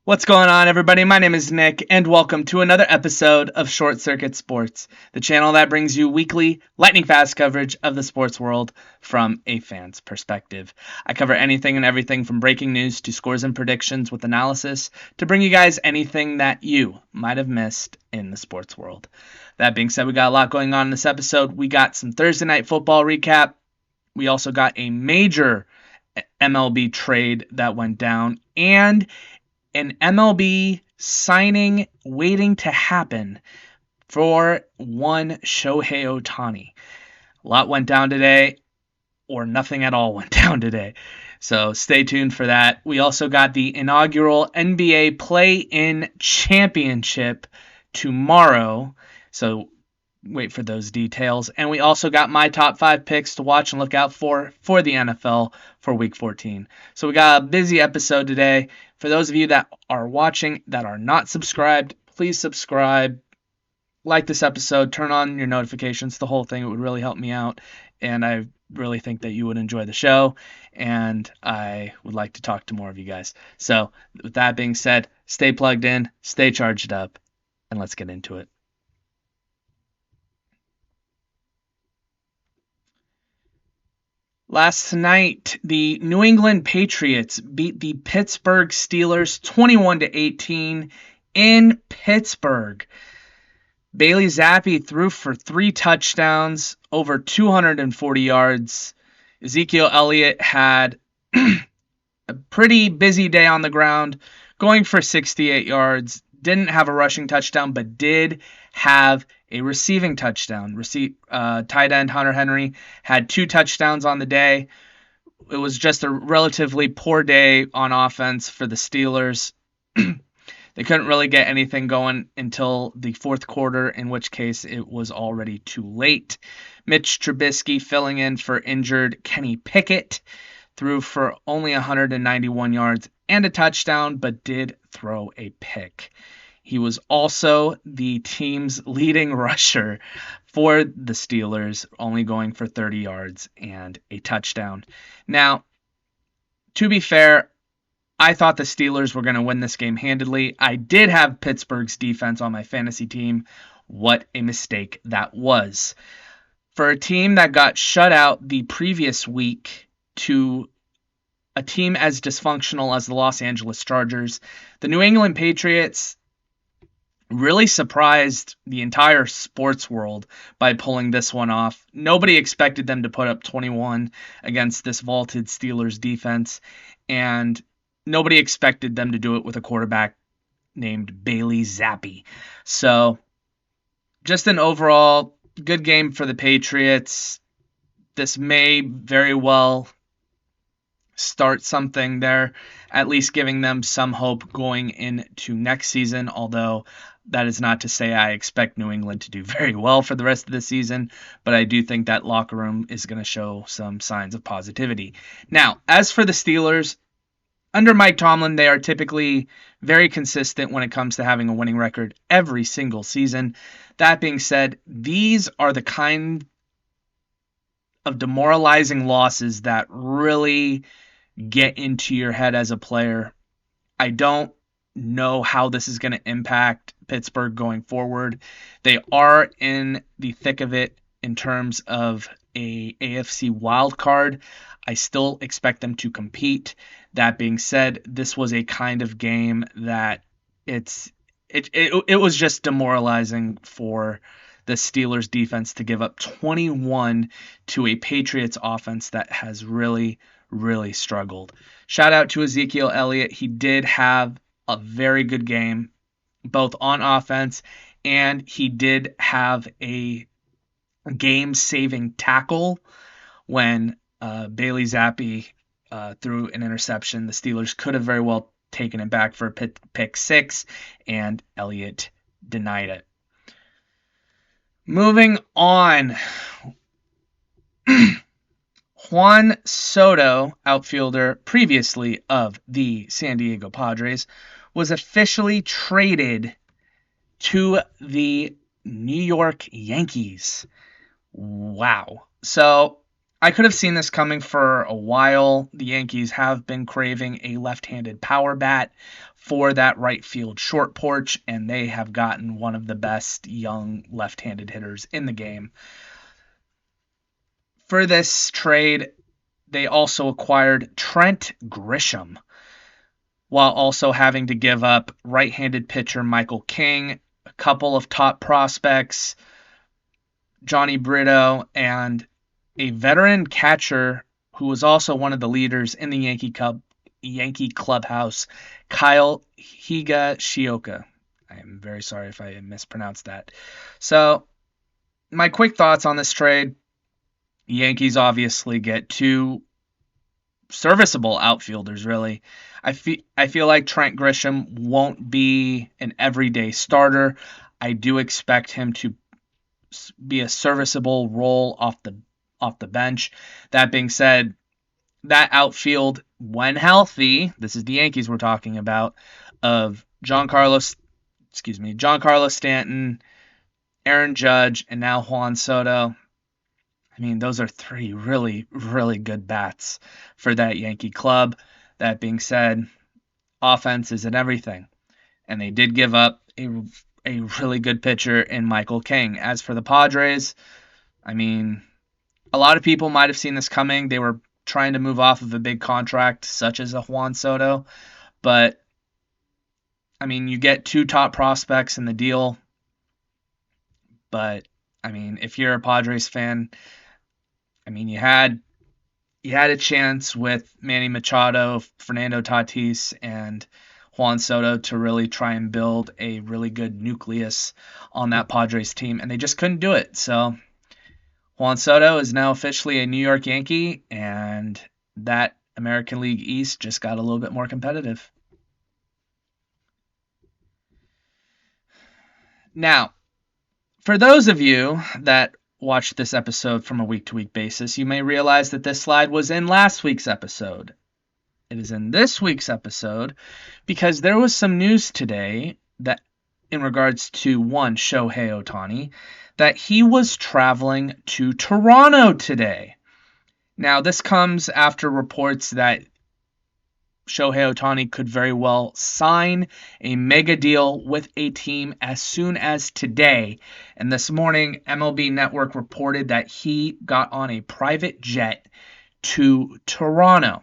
What's going on, everybody? My name is Nick, and welcome to another episode of Short Circuit Sports, the channel that brings you weekly, lightning-fast coverage of the sports world from a fan's perspective. I cover anything and everything from breaking news to scores and predictions with analysis to bring you guys anything that you might have missed in the sports world. That being said, we got a lot going on in this episode. We got some Thursday Night Football recap. We also got a major MLB trade that went down, and an MLB signing waiting to happen for one Shohei Ohtani. A lot went down today, or nothing at all went down today. So stay tuned for that. We also got the inaugural NBA Play-In Championship tomorrow. So wait for those details. And we also got my top 5 picks to watch and look out for the NFL for Week 14. So we got a busy episode today. For those of you that are watching that are not subscribed, please subscribe, like this episode, turn on your notifications, the whole thing. It would really help me out, and I really think that you would enjoy the show, and I would like to talk to more of you guys. So with that being said, stay plugged in, stay charged up, and let's get into it. Last night, the New England Patriots beat the Pittsburgh Steelers 21-18 in Pittsburgh. Bailey Zappi threw for 3 touchdowns, over 240 yards. Ezekiel Elliott had a pretty busy day on the ground, going for 68 yards. Didn't have a rushing touchdown, but did have a receiving touchdown. Tight end Hunter Henry had 2 touchdowns on the day. It was just a relatively poor day on offense for the Steelers. They couldn't really get anything going until the fourth quarter, in which case it was already too late. Mitch Trubisky, filling in for injured Kenny Pickett, threw for only 191 yards and a touchdown, but did throw a pick. He was also the team's leading rusher for the Steelers, only going for 30 yards and a touchdown. Now, to be fair, I thought the Steelers were going to win this game handedly. I did have Pittsburgh's defense on my fantasy team. What a mistake that was. For a team that got shut out the previous week to a team as dysfunctional as the Los Angeles Chargers, the New England Patriots really surprised the entire sports world by pulling this one off. Nobody expected them to put up 21 against this vaulted Steelers defense, and nobody expected them to do it with a quarterback named Bailey Zappi. So, just an overall good game for the Patriots. This may very well start something there, at least giving them some hope going into next season, although that is not to say I expect New England to do very well for the rest of the season, but I do think that locker room is going to show some signs of positivity. Now, as for the Steelers, under Mike Tomlin, they are typically very consistent when it comes to having a winning record every single season. That being said, these are the kind of demoralizing losses that really get into your head as a player. I don't know how this is going to impact Pittsburgh going forward. They are in the thick of it in terms of a AFC wild card. I still expect them to compete. That being said, this was a kind of game that it was just demoralizing for the Steelers defense to give up 21 to a Patriots offense that has really struggled. Shout out to Ezekiel Elliott. He did have a very good game, both on offense, and he did have a game-saving tackle when Bailey Zappi threw an interception. The Steelers could have very well taken it back for a pick 6, and Elliott denied it. Moving on. Juan Soto, outfielder previously of the San Diego Padres, was officially traded to the New York Yankees. Wow. So I could have seen this coming for a while. The Yankees have been craving a left-handed power bat for that right field short porch, and they have gotten one of the best young left-handed hitters in the game. For this trade, they also acquired Trent Grisham, while also having to give up right-handed pitcher Michael King, a couple of top prospects, Johnny Brito, and a veteran catcher who was also one of the leaders in the Yankee clubhouse, Kyle Higashioka. I am very sorry if I mispronounced that. So, my quick thoughts on this trade. The Yankees obviously get two serviceable outfielders, really. I feel like Trent Grisham won't be an everyday starter. I do expect him to be a serviceable role off the bench. That being said, that outfield, when healthy, this is the Yankees we're talking about, of Giancarlo Stanton, Aaron Judge, and now Juan Soto. I mean, those are three really, really good bats for that Yankee club. That being said, offense isn't everything. And they did give up a really good pitcher in Michael King. As for the Padres, I mean, a lot of people might have seen this coming. They were trying to move off of a big contract, such as a Juan Soto. But, I mean, you get two top prospects in the deal. But, I mean, if you're a Padres fan, I mean, you had a chance with Manny Machado, Fernando Tatis, and Juan Soto to really try and build a really good nucleus on that Padres team, and they just couldn't do it. So Juan Soto is now officially a New York Yankee, and that American League East just got a little bit more competitive. Now, for those of you that watch this episode from a week-to-week basis, you may realize that this slide was in last week's episode. It is in this week's episode because there was some news today that in regards to one, Shohei Ohtani, that he was traveling to Toronto today. Now, this comes after reports that Shohei Ohtani could very well sign a mega deal with a team as soon as today. And this morning, MLB Network reported that he got on a private jet to Toronto.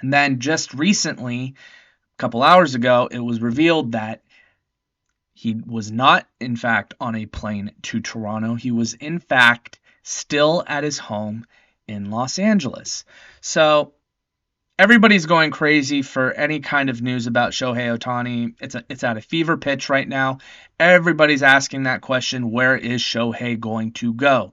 And then just recently, a couple hours ago, it was revealed that he was not, in fact, on a plane to Toronto. He was, in fact, still at his home in Los Angeles. So everybody's going crazy for any kind of news about Shohei Ohtani. It's at a fever pitch right now. Everybody's asking that question, where is Shohei going to go?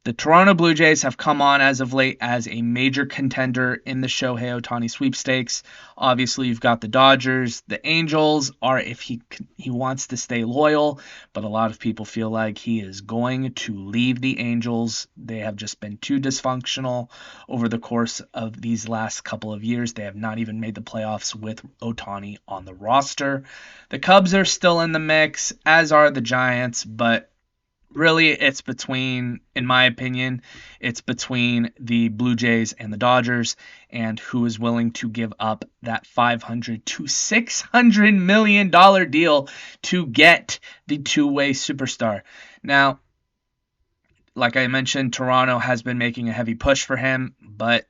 The Toronto Blue Jays have come on as of late as a major contender in the Shohei Ohtani sweepstakes. Obviously, you've got the Dodgers. The Angels are if he wants to stay loyal, but a lot of people feel like he is going to leave the Angels. They have just been too dysfunctional over the course of these last couple of years. They have not even made the playoffs with Ohtani on the roster. The Cubs are still in the mix, as are the Giants, but really, it's between, in my opinion, it's between the Blue Jays and the Dodgers, and who is willing to give up that $500 to $600 million deal to get the two-way superstar. Now, like I mentioned, Toronto has been making a heavy push for him, but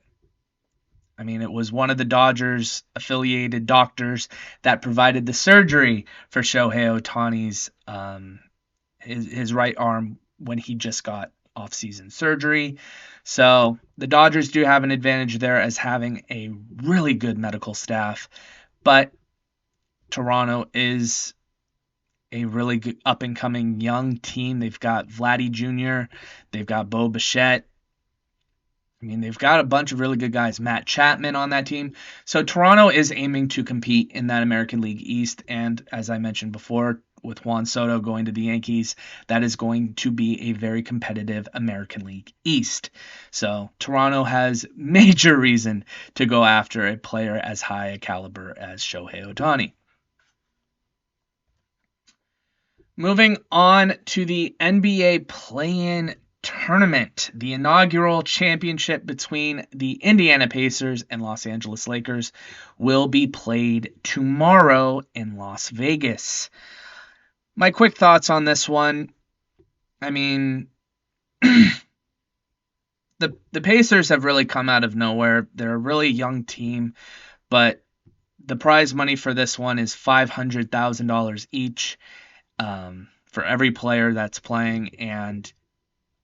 I mean, it was one of the Dodgers affiliated doctors that provided the surgery for Shohei Ohtani's his right arm when he just got off-season surgery. So the Dodgers do have an advantage there as having a really good medical staff, but Toronto is a really good up-and-coming young team. They've got Vladdy Jr., they've got Bo Bichette. I mean, they've got a bunch of really good guys. Matt Chapman on that team. So Toronto is aiming to compete in that American League East, and as I mentioned before, with Juan Soto going to the Yankees, that is going to be a very competitive American League East. So Toronto has major reason to go after a player as high a caliber as Shohei Ohtani. Moving on to the NBA play-in Tournament. The inaugural championship between the Indiana Pacers and Los Angeles Lakers will be played tomorrow in Las Vegas. My quick thoughts on this one. I mean, the Pacers have really come out of nowhere. They're a really young team, but the prize money for this one is $500,000 each for every player that's playing. And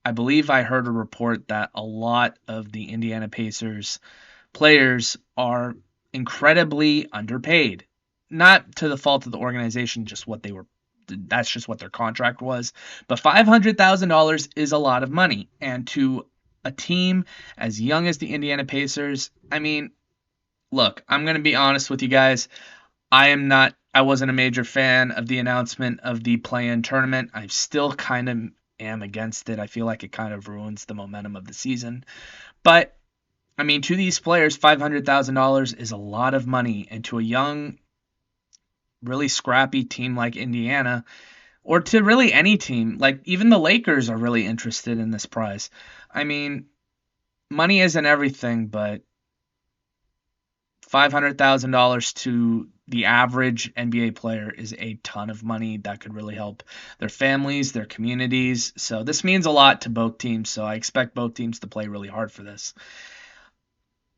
I believe I heard a report that a lot of the Indiana Pacers players are incredibly underpaid. Not to the fault of the organization, just what they were. That's just what their contract was. But $500,000 is a lot of money. And to a team as young as the Indiana Pacers, I mean, look, I'm going to be honest with you guys. I wasn't a major fan of the announcement of the play-in tournament. I still kind of am against it. I feel like it kind of ruins the momentum of the season. But, I mean, to these players, $500,000 is a lot of money. And to a young, really scrappy team like Indiana, or to really any team, like even the Lakers are really interested in this prize. I mean, money isn't everything, but $500,000 to the average NBA player is a ton of money that could really help their families, their communities. So this means a lot to both teams. So I expect both teams to play really hard for this.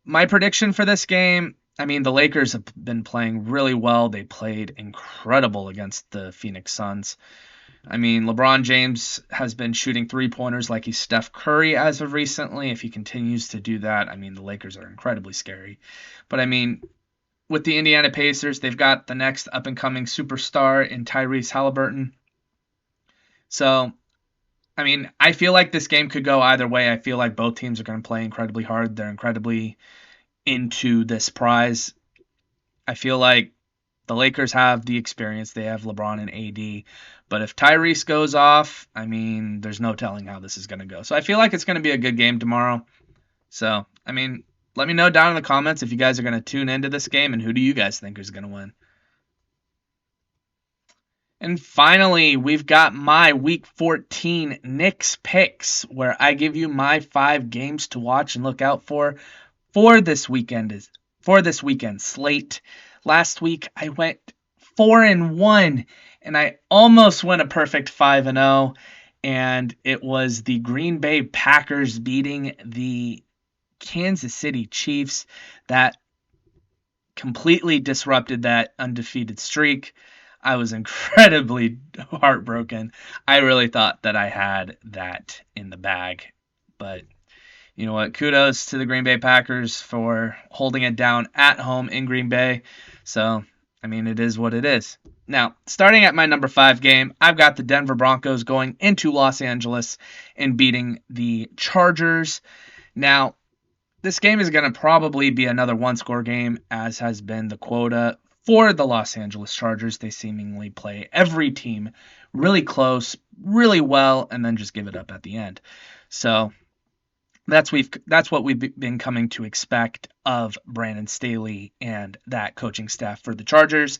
My prediction for this game, I mean, the Lakers have been playing really well. They played incredible against the Phoenix Suns. I mean, LeBron James has been shooting three-pointers like he's Steph Curry as of recently. If he continues to do that, I mean, the Lakers are incredibly scary. But, I mean, with the Indiana Pacers, they've got the next up-and-coming superstar in Tyrese Halliburton. So, I mean, I feel like this game could go either way. I feel like both teams are going to play incredibly hard. They're incredibly into this prize. I feel like the Lakers have the experience. They have LeBron and AD. But if Tyrese goes off, I mean, there's no telling how this is going to go. So I feel like it's going to be a good game tomorrow. So, I mean, let me know down in the comments if you guys are going to tune into this game and who do you guys think is going to win. And finally, we've got my Week 14 Knicks picks, where I give you my 5 games to watch and look out for this weekend slate. Last week I went 4-1 and I almost went a perfect 5-0, and it was the Green Bay Packers beating the Kansas City Chiefs that completely disrupted that undefeated streak. I was incredibly heartbroken. I really thought that I had that in the bag, but you know what? Kudos to the Green Bay Packers for holding it down at home in Green Bay. So, I mean, it is what it is. Now, starting at my number 5 game, I've got the Denver Broncos going into Los Angeles and beating the Chargers. Now, this game is going to probably be another one-score game, as has been the quota for the Los Angeles Chargers. They seemingly play every team really close, really well, and then just give it up at the end. So that's what we've been coming to expect of Brandon Staley and that coaching staff for the Chargers.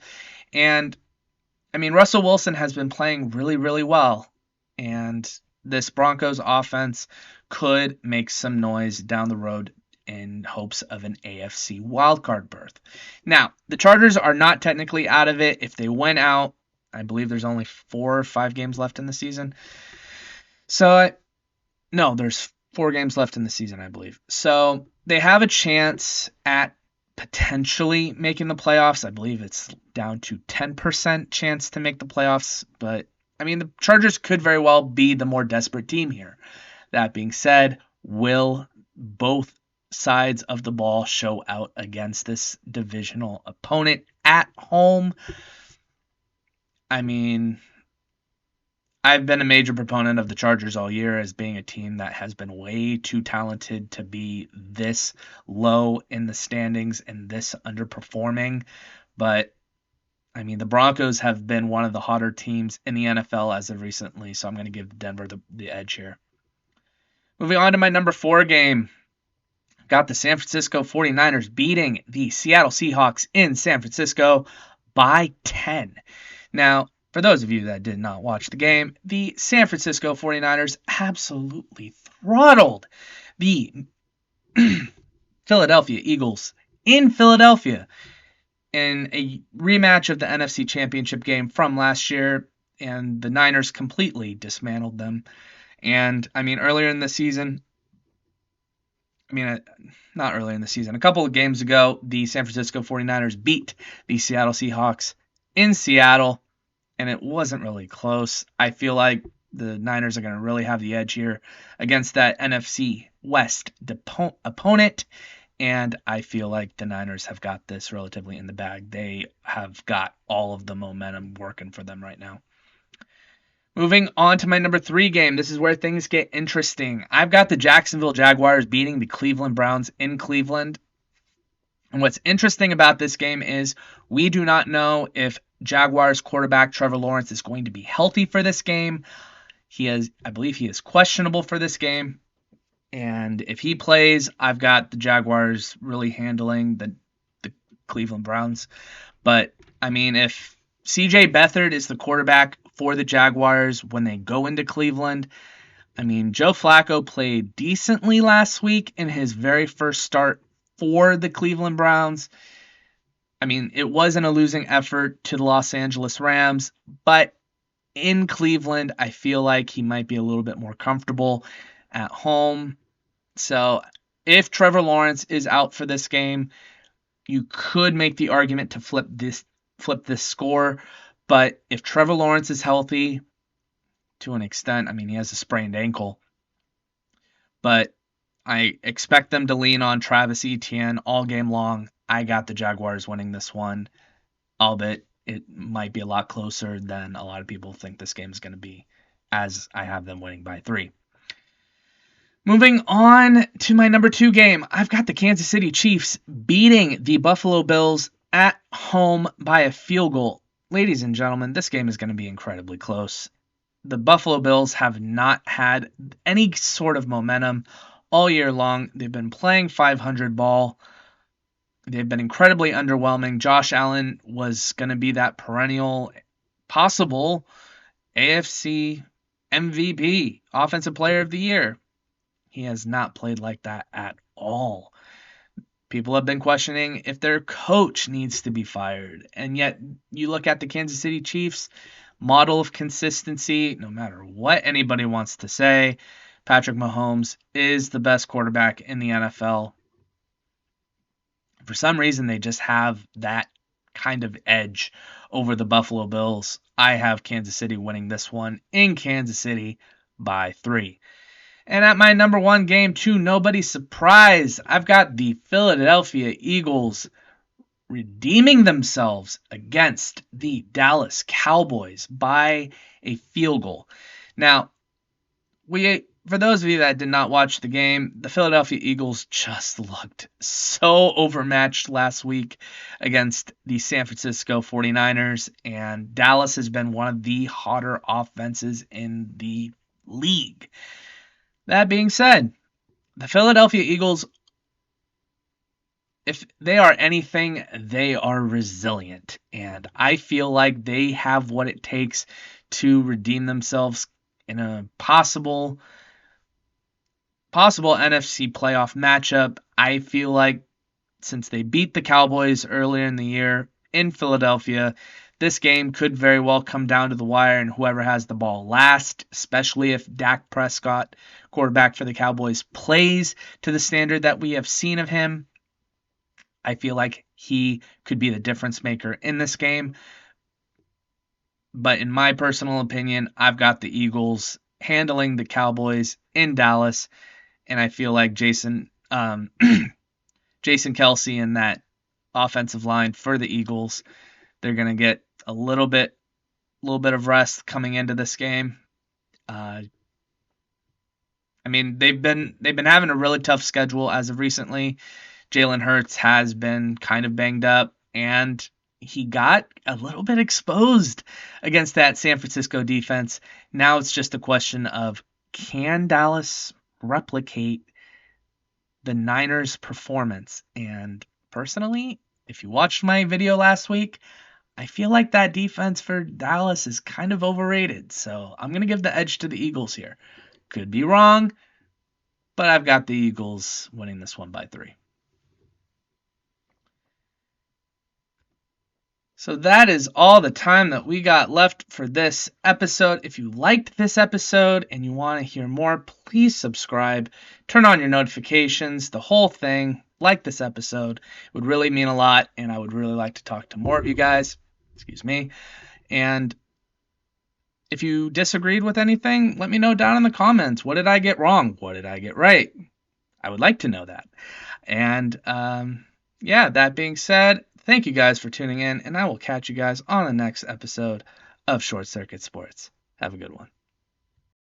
And I mean, Russell Wilson has been playing really, really well, and this Broncos offense could make some noise down the road in hopes of an AFC wildcard berth. Now, the Chargers are not technically out of it. If they win out, I believe there's only 4 or 5 games left in the season. No, there's 4 games left in the season, I believe. So they have a chance at potentially making the playoffs. I believe it's down to 10% chance to make the playoffs. But, I mean, the Chargers could very well be the more desperate team here. That being said, will both sides of the ball show out against this divisional opponent at home? I mean, I've been a major proponent of the Chargers all year as being a team that has been way too talented to be this low in the standings and this underperforming. But, I mean, the Broncos have been one of the hotter teams in the NFL as of recently, so I'm going to give Denver the edge here. Moving on to my number 4 game. Got the San Francisco 49ers beating the Seattle Seahawks in San Francisco by 10. Now, for those of you that did not watch the game, the San Francisco 49ers absolutely throttled the Philadelphia Eagles in Philadelphia in a rematch of the NFC Championship game from last year, and the Niners completely dismantled them. And earlier in the season, not earlier in the season, a couple of games ago, the San Francisco 49ers beat the Seattle Seahawks in Seattle, and it wasn't really close. I feel like the Niners are going to really have the edge here against that NFC West opponent, and I feel like the Niners have got this relatively in the bag. They have got all of the momentum working for them right now. Moving on to my number 3 game. This is where things get interesting. I've got the Jacksonville Jaguars beating the Cleveland Browns in Cleveland. And what's interesting about this game is we do not know if Jaguars quarterback Trevor Lawrence is going to be healthy for this game. I believe he is questionable for this game. And if he plays, I've got the Jaguars really handling the Cleveland Browns. But, if CJ Beathard is the quarterback for the Jaguars when they go into Cleveland, Joe Flacco played decently last week in his very first start for the Cleveland Browns. It wasn't a losing effort to the Los Angeles Rams, but in Cleveland, I feel like he might be a little bit more comfortable at home. So if Trevor Lawrence is out for this game, you could make the argument to flip this score. But if Trevor Lawrence is healthy, to an extent, he has a sprained ankle. But I expect them to lean on Travis Etienne all game long. I got the Jaguars winning this one, albeit it might be a lot closer than a lot of people think this game is going to be, as I have them winning by 3. Moving on to my number 2 game, I've got the Kansas City Chiefs beating the Buffalo Bills at home by a field goal. Ladies and gentlemen, this game is going to be incredibly close. The Buffalo Bills have not had any sort of momentum all year long. They've been playing 500 ball. They've been incredibly underwhelming. Josh Allen was going to be that perennial, possible AFC MVP, Offensive Player of the Year. He has not played like that at all. People have been questioning if their coach needs to be fired. And yet, you look at the Kansas City Chiefs, model of consistency, no matter what anybody wants to say, Patrick Mahomes is the best quarterback in the NFL. For some reason, they just have that kind of edge over the Buffalo Bills. I have Kansas City winning this one in Kansas City by 3. And at my number 1 game, to nobody's surprise, I've got the Philadelphia Eagles redeeming themselves against the Dallas Cowboys by a field goal. Now, for those of you that did not watch the game, the Philadelphia Eagles just looked so overmatched last week against the San Francisco 49ers, and Dallas has been one of the hotter offenses in the league. That being said, the Philadelphia Eagles, if they are anything, they are resilient. And I feel like they have what it takes to redeem themselves in a possible NFC playoff matchup. I feel like since they beat the Cowboys earlier in the year in Philadelphia, this game could very well come down to the wire and whoever has the ball last, especially if Dak Prescott, quarterback for the Cowboys, plays to the standard that we have seen of him. I feel like he could be the difference maker in this game. But in my personal opinion, I've got the Eagles handling the Cowboys in Dallas, and I feel like Jason Kelce and that offensive line for the Eagles, they're going to get a little bit of rest coming into this game. They've been having a really tough schedule as of recently. Jalen Hurts has been kind of banged up, and he got a little bit exposed against that San Francisco defense. Now it's just a question of, can Dallas replicate the Niners' performance? And personally, if you watched my video last week, I feel like that defense for Dallas is kind of overrated, so I'm going to give the edge to the Eagles here. Could be wrong, but I've got the Eagles winning this one by 3. So that is all the time that we got left for this episode. If you liked this episode and you want to hear more, please subscribe, turn on your notifications, the whole thing. Like this episode. It would really mean a lot, and I would really like to talk to more of you guys. Excuse me. And if you disagreed with anything, let me know down in the comments. What did I get wrong? What did I get right? I would like to know that. And yeah, that being said, thank you guys for tuning in, and I will catch you guys on the next episode of Short Circuit Sports. Have a good one.